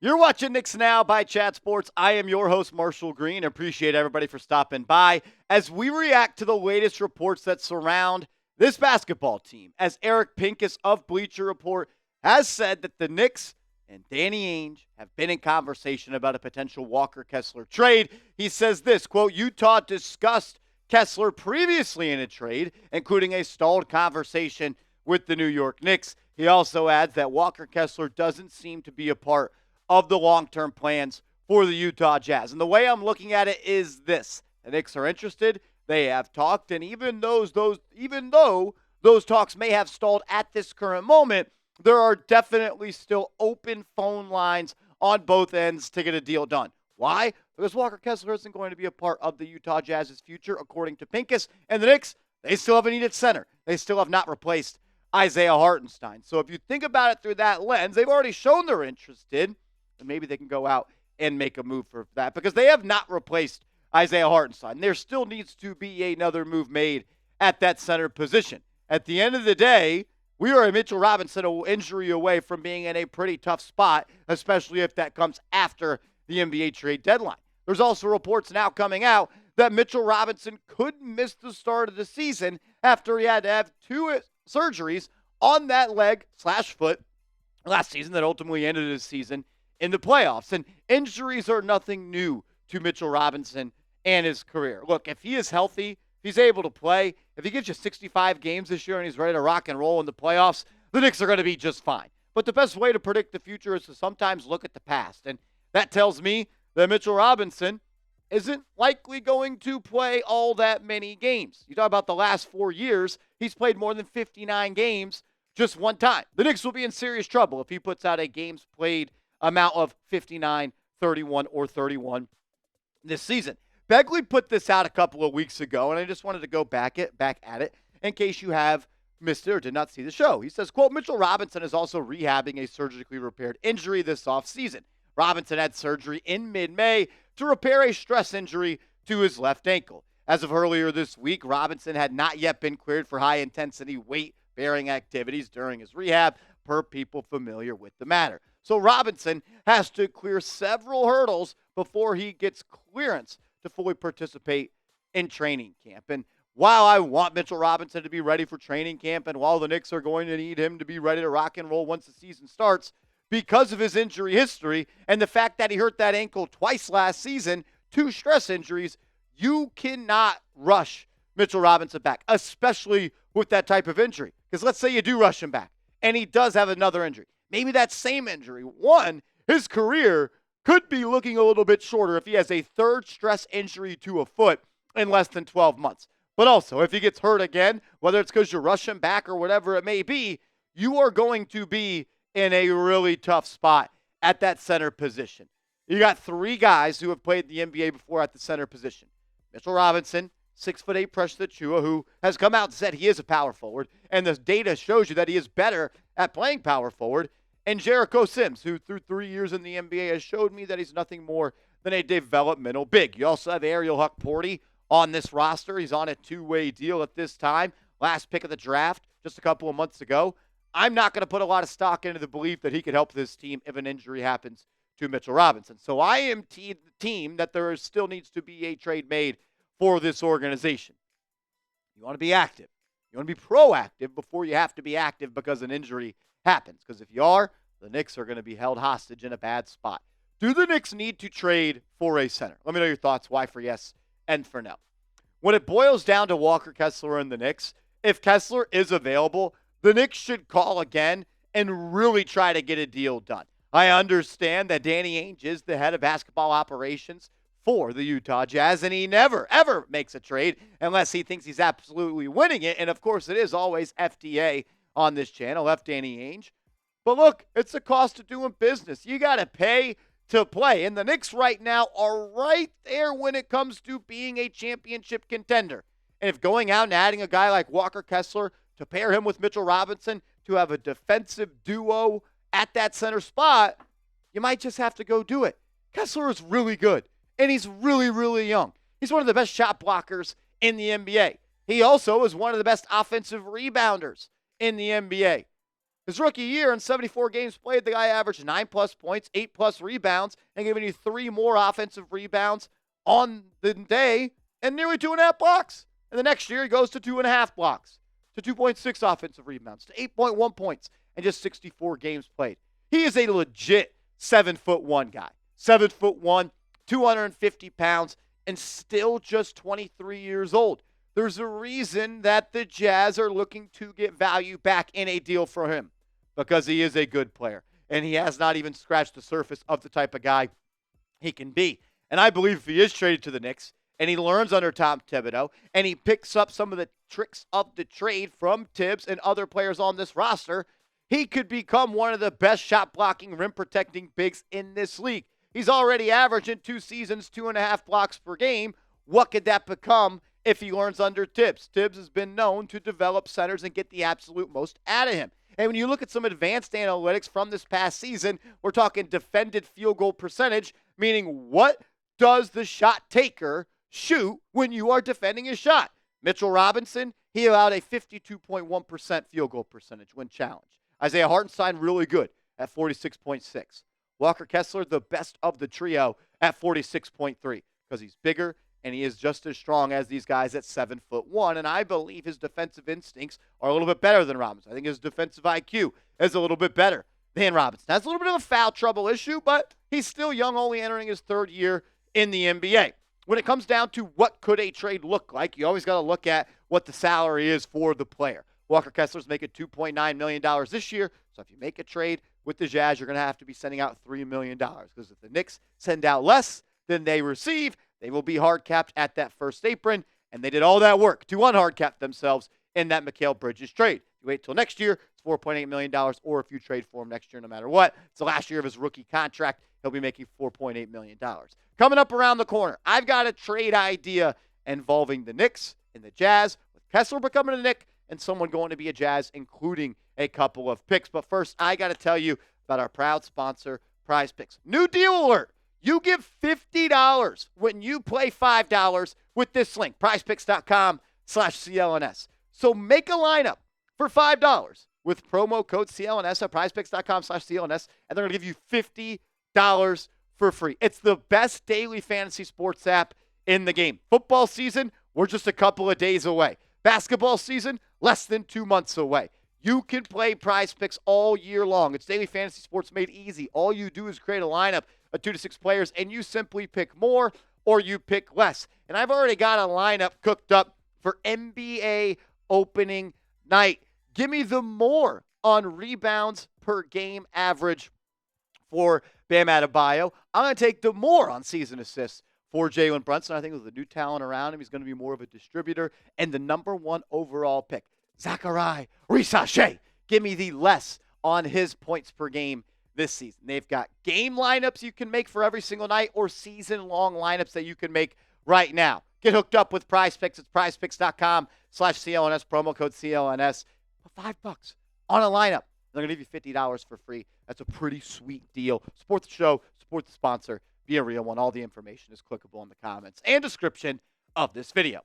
You're watching Knicks Now by Chat Sports. I am your host, Marshall Green. Appreciate everybody for stopping by as we react to the latest reports that surround this basketball team. As Eric Pincus of Bleacher Report has said that the Knicks and Danny Ainge have been in conversation about a potential Walker Kessler trade. He says this, quote, Utah discussed Kessler previously in a trade, including a stalled conversation with the New York Knicks. He also adds that Walker Kessler doesn't seem to be a part of the long-term plans for the Utah Jazz. And the way I'm looking at it is this. The Knicks are interested. They have talked, and even though those talks may have stalled at this current moment, there are definitely still open phone lines on both ends to get a deal done. Why? Because Walker Kessler isn't going to be a part of the Utah Jazz's future, according to Pincus. And the Knicks, they still have a needed center. They still have not replaced Isaiah Hartenstein. So if you think about it through that lens, they've already shown they're interested. And maybe they can go out and make a move for that because they have not replaced Isaiah Hartenstein. There still needs to be another move made at that center position. At the end of the day, we are a Mitchell Robinson injury away from being in a pretty tough spot, especially if that comes after the NBA trade deadline. There's also reports now coming out that Mitchell Robinson could miss the start of the season after he had to have two surgeries on that leg/foot last season that ultimately ended his season in the playoffs. And injuries are nothing new to Mitchell Robinson and his career. Look, if he is healthy, if he's able to play, if he gives you 65 games this year and he's ready to rock and roll in the playoffs, the Knicks are going to be just fine. But the best way to predict the future is to sometimes look at the past. And that tells me that Mitchell Robinson isn't likely going to play all that many games. You talk about the last 4 years, he's played more than 59 games just one time. The Knicks will be in serious trouble if he puts out a games played amount of 59, 31, or 31 this season. Begley put this out a couple of weeks ago, and I just wanted to go back at it in case you have missed it or did not see the show. He says, quote, Mitchell Robinson is also rehabbing a surgically repaired injury this offseason. Robinson had surgery in mid-May to repair a stress injury to his left ankle. As of earlier this week, Robinson had not yet been cleared for high-intensity weight-bearing activities during his rehab, per people familiar with the matter. So Robinson has to clear several hurdles before he gets clearance to fully participate in training camp. And while I want Mitchell Robinson to be ready for training camp, and while the Knicks are going to need him to be ready to rock and roll once the season starts, because of his injury history and the fact that he hurt that ankle twice last season, 2 stress injuries, you cannot rush Mitchell Robinson back, especially with that type of injury. Because let's say you do rush him back, and he does have another injury. Maybe that same injury. One, his career could be looking a little bit shorter if he has a third stress injury to a foot in less than 12 months. But also, if he gets hurt again, whether it's because you rush him back or whatever it may be, you are going to be in a really tough spot at that center position. You got 3 guys who have played the NBA before at the center position. Mitchell Robinson, 6'8" Precious Achiuwa, who has come out and said he is a power forward, and the data shows you that he is better at playing power forward, and Jericho Sims, who through 3 years in the NBA has showed me that he's nothing more than a developmental big. You also have Ariel Huck-Porty on this roster. He's on a 2-way deal at this time. Last pick of the draft just a couple of months ago. I'm not going to put a lot of stock into the belief that he could help this team if an injury happens to Mitchell Robinson. So I am the team that there still needs to be a trade made for this organization. You want to be active. You want to be proactive before you have to be active because an injury happens. Because if you are, the Knicks are going to be held hostage in a bad spot. Do the Knicks need to trade for a center? Let me know your thoughts. Why for yes and for no. When it boils down to Walker Kessler and the Knicks, if Kessler is available, the Knicks should call again and really try to get a deal done. I understand that Danny Ainge is the head of basketball operations for the Utah Jazz, and he never, ever makes a trade unless he thinks he's absolutely winning it. And, of course, it is always FDA on this channel, F. Danny Ainge. But, look, it's the cost of doing business. You got to pay to play. And the Knicks right now are right there when it comes to being a championship contender. And if going out and adding a guy like Walker Kessler to pair him with Mitchell Robinson to have a defensive duo at that center spot, you might just have to go do it. Kessler is really good, and he's really, really young. He's one of the best shot blockers in the NBA. He also is one of the best offensive rebounders in the NBA. His rookie year in 74 games played, the guy averaged 9+ points, 8+ rebounds, and giving you 3 more offensive rebounds on the day and nearly 2.5 blocks. And the next year, he goes to 2.5 blocks, to 2.6 offensive rebounds, to 8.1 points, and just 64 games played. He is a legit 7'1" guy. 7'1", 250 pounds, and still just 23 years old. There's a reason that the Jazz are looking to get value back in a deal for him, because he is a good player, and he has not even scratched the surface of the type of guy he can be. And I believe if he is traded to the Knicks, and he learns under Tom Thibodeau, and he picks up some of the tricks of the trade from Tibbs and other players on this roster, he could become one of the best shot-blocking, rim-protecting bigs in this league. He's already averaging 2 seasons, 2.5 blocks per game. What could that become if he learns under Tibbs? Tibbs has been known to develop centers and get the absolute most out of him. And when you look at some advanced analytics from this past season, we're talking defended field goal percentage, meaning what does the shot taker shoot when you are defending his shot? Mitchell Robinson, he allowed a 52.1% field goal percentage when challenged. Isaiah Hartenstein, really good at 46.6. Walker Kessler, the best of the trio at 46.3 because he's bigger and he is just as strong as these guys at 7'1". And I believe his defensive instincts are a little bit better than Robinson. I think his defensive IQ is a little bit better than Robinson. That's a little bit of a foul trouble issue, but he's still young, only entering his 3rd year in the NBA. When it comes down to what could a trade look like, you always got to look at what the salary is for the player. Walker Kessler's making $2.9 million this year, so if you make a trade with the Jazz, you're going to have to be sending out $3 million because if the Knicks send out less than they receive, they will be hard capped at that first apron, and they did all that work to unhard cap themselves in that Mikal Bridges trade. If you wait till next year, it's $4.8 million, or if you trade for him next year, no matter what, it's the last year of his rookie contract, he'll be making $4.8 million. Coming up around the corner, I've got a trade idea involving the Knicks and the Jazz, with Kessler becoming a Knick and someone going to be a Jazz, including a couple of picks. But first, I got to tell you about our proud sponsor, Prize Picks. New deal alert. You give $50 when you play $5 with this link, prizepicks.com/CLNS. So make a lineup for $5 with promo code CLNS at prizepicks.com/CLNS, and they're going to give you $50 for free. It's the best daily fantasy sports app in the game. Football season, we're just a couple of days away. Basketball season, less than 2 months away. You can play Prize Picks all year long. It's daily fantasy sports made easy. All you do is create a lineup of 2 to 6 players, and you simply pick more or you pick less. And I've already got a lineup cooked up for NBA opening night. Give me the more on rebounds per game average for Bam Adebayo. I'm going to take the more on season assists for Jalen Brunson. I think with the new talent around him, he's going to be more of a distributor. And the number 1 overall pick, Zachary Risachet. Give me the less on his points per game this season. They've got game lineups you can make for every single night or season-long lineups that you can make right now. Get hooked up with Prize Picks. It's prizepicks.com/CLNS, promo code CLNS. $5 on a lineup. They're going to give you $50 for free. That's a pretty sweet deal. Support the show. Support the sponsor. Be a real one. All the information is clickable in the comments and description of this video.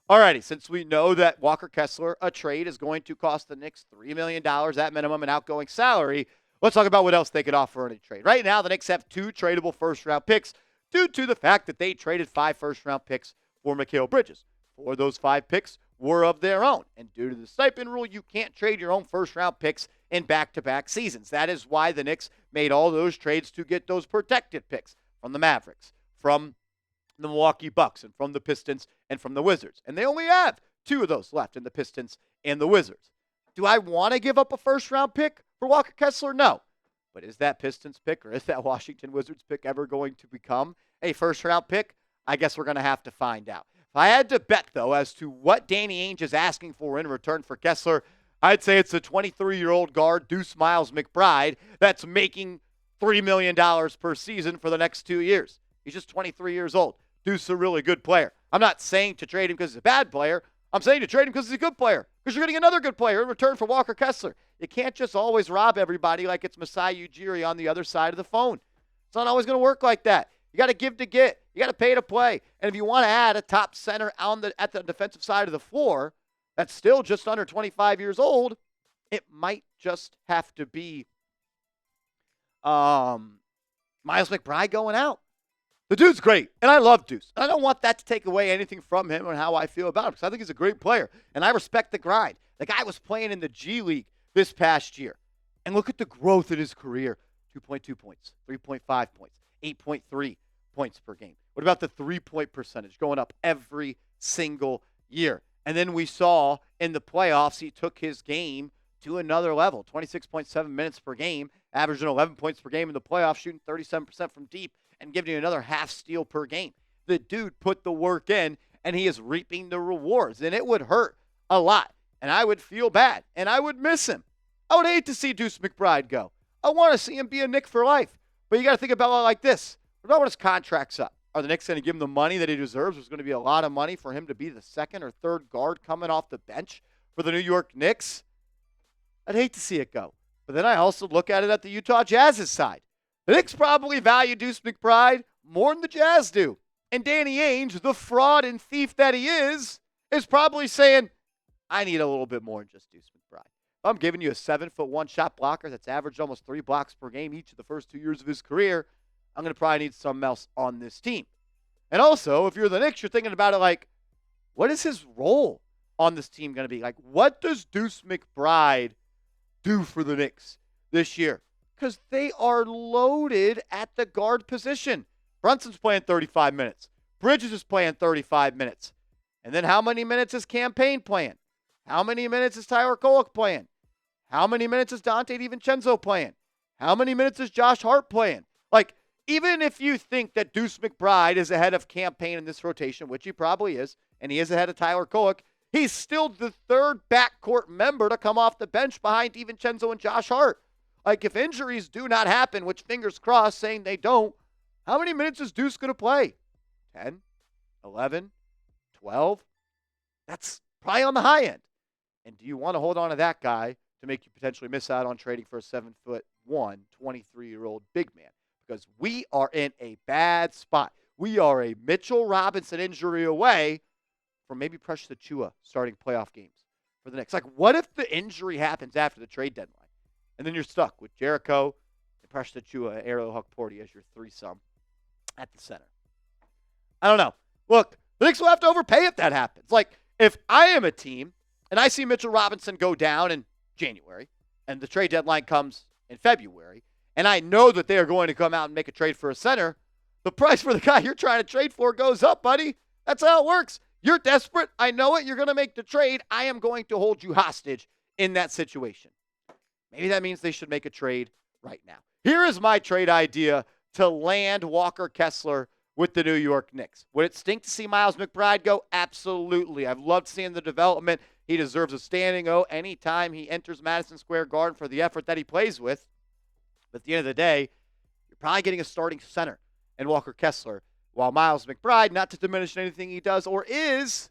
Alrighty, since we know that Walker Kessler, a trade, is going to cost the Knicks $3 million at minimum in outgoing salary, let's talk about what else they could offer in a trade. Right now, the Knicks have 2 tradable first-round picks due to the fact that they traded 5 first-round picks for Mikal Bridges. 4 of those 5 picks were of their own. And due to the stipend rule, you can't trade your own first-round picks in back-to-back seasons. That is why the Knicks made all those trades to get those protected picks from the Mavericks, from the Milwaukee Bucks, and from the Pistons, and from the Wizards. And they only have 2 of those left in the Pistons and the Wizards. Do I want to give up a first-round pick for Walker Kessler? No. But is that Pistons pick or is that Washington Wizards pick ever going to become a first-round pick? I guess we're going to have to find out. If I had to bet, though, as to what Danny Ainge is asking for in return for Kessler, I'd say it's a 23-year-old guard, Deuce Miles McBride, that's making $3 million per season for the next 2 years. He's just 23 years old. Deuce is a really good player. I'm not saying to trade him because he's a bad player. I'm saying to trade him because he's a good player, because you're getting another good player in return for Walker Kessler. You can't just always rob everybody like it's Masai Ujiri on the other side of the phone. It's not always going to work like that. You got to give to get. You got to pay to play. And if you want to add a top center at the defensive side of the floor that's still just under 25 years old it might just have to be Miles McBride going out. The dude's great, and I love Deuce. I don't want that to take away anything from him and how I feel about him, because I think he's a great player, and I respect the grind. The guy was playing in the G League this past year, and look at the growth in his career. 2.2 points, 3.5 points, 8.3 points per game. What about the three-point percentage going up every single year? And then we saw in the playoffs, he took his game to another level, 26.7 minutes per game, averaging 11 points per game in the playoffs, shooting 37% from deep, and giving you another half steal per game. The dude put the work in, and he is reaping the rewards. And it would hurt a lot, and I would feel bad, and I would miss him. I would hate to see Deuce McBride go. I want to see him be a Knick for life. But you got to think about it like this. What about when his contract's up? Are the Knicks going to give him the money that he deserves? There's going to be a lot of money for him to be the second or third guard coming off the bench for the New York Knicks. I'd hate to see it go. But then I also look at it at the Utah Jazz's side. The Knicks probably value Deuce McBride more than the Jazz do. And Danny Ainge, the fraud and thief that he is probably saying, I need a little bit more than just Deuce McBride. If I'm giving you a 7'1" shot blocker that's averaged almost 3 blocks per game each of the first 2 years of his career, I'm going to probably need something else on this team. And also, if you're the Knicks, you're thinking about it like, what is his role on this team going to be? Like, what does Deuce McBride do for the Knicks this year? Because they are loaded at the guard position. Brunson's playing 35 minutes. Bridges is playing 35 minutes. And then how many minutes is Campaign playing? How many minutes is Tyler Kolek playing? How many minutes is Dante DiVincenzo playing? How many minutes is Josh Hart playing? Like, even if you think that Deuce McBride is ahead of Campaign in this rotation, which he probably is, and he is ahead of Tyler Kolek, he's still the third backcourt member to come off the bench behind DiVincenzo and Josh Hart. Like, if injuries do not happen, which fingers crossed saying they don't, how many minutes is Deuce going to play? 10, 11, 12? That's probably on the high end. And do you want to hold on to that guy to make you potentially miss out on trading for a 7'1", 23-year-old big man? Because we are in a bad spot. We are a Mitchell Robinson injury away from maybe Precious Achiuwa starting playoff games for the Knicks. Like, what if the injury happens after the trade deadline? And then you're stuck with Jericho and Precious Achiuwa and Ariel Hukporti as your threesome at the center. I don't know. Look, the Knicks will have to overpay if that happens. Like, if I am a team and I see Mitchell Robinson go down in January and the trade deadline comes in February, and I know that they are going to come out and make a trade for a center, the price for the guy you're trying to trade for goes up, buddy. That's how it works. You're desperate. I know it. You're going to make the trade. I am going to hold you hostage in that situation. Maybe that means they should make a trade right now. Here is my trade idea to land Walker Kessler with the New York Knicks. Would it stink to see Miles McBride go? Absolutely. I've loved seeing the development. He deserves a standing O anytime he enters Madison Square Garden for the effort that he plays with. But at the end of the day, you're probably getting a starting center in Walker Kessler, while Miles McBride, not to diminish anything he does or is,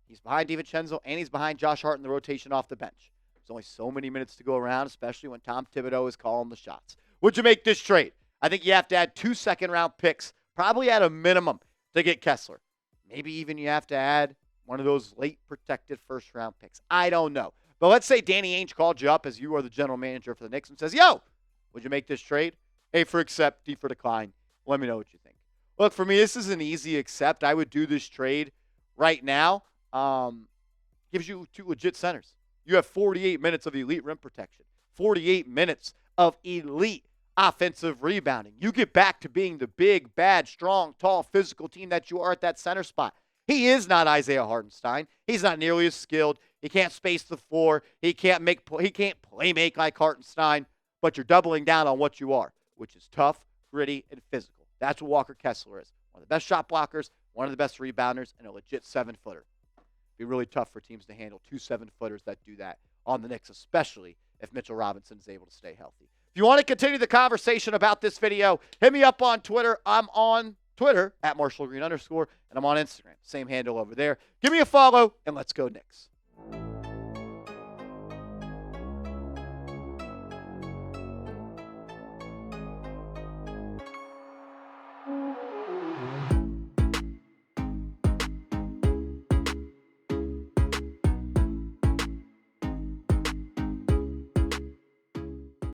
he's behind DiVincenzo and he's behind Josh Hart in the rotation off the bench. There's only so many minutes to go around, especially when Tom Thibodeau is calling the shots. Would you make this trade? I think you have to add 2 second-round picks, probably at a minimum, to get Kessler. Maybe even you have to add one of those late protected first-round picks. I don't know. But let's say Danny Ainge called you up as you are the general manager for the Knicks and says, yo, would you make this trade? A for accept, D for decline. Let me know what you think. Look, for me, this is an easy accept. I would do this trade right now. Gives you 2 legit centers. You have 48 minutes of elite rim protection, 48 minutes of elite offensive rebounding. You get back to being the big, bad, strong, tall, physical team that you are at that center spot. He is not Isaiah Hartenstein. He's not nearly as skilled. He can't space the floor. He can't play make like Hartenstein. But you're doubling down on what you are, which is tough, gritty, and physical. That's what Walker Kessler is. One of the best shot blockers, one of the best rebounders, and a legit 7-footer. Be really tough for teams to handle 2 7-footers that do that on the Knicks, especially if Mitchell Robinson is able to stay healthy. If you want to continue the conversation about this video, hit me up on Twitter. I'm on Twitter at @MarshallGreen_, and I'm on Instagram. Same handle over there. Give me a follow, and let's go Knicks.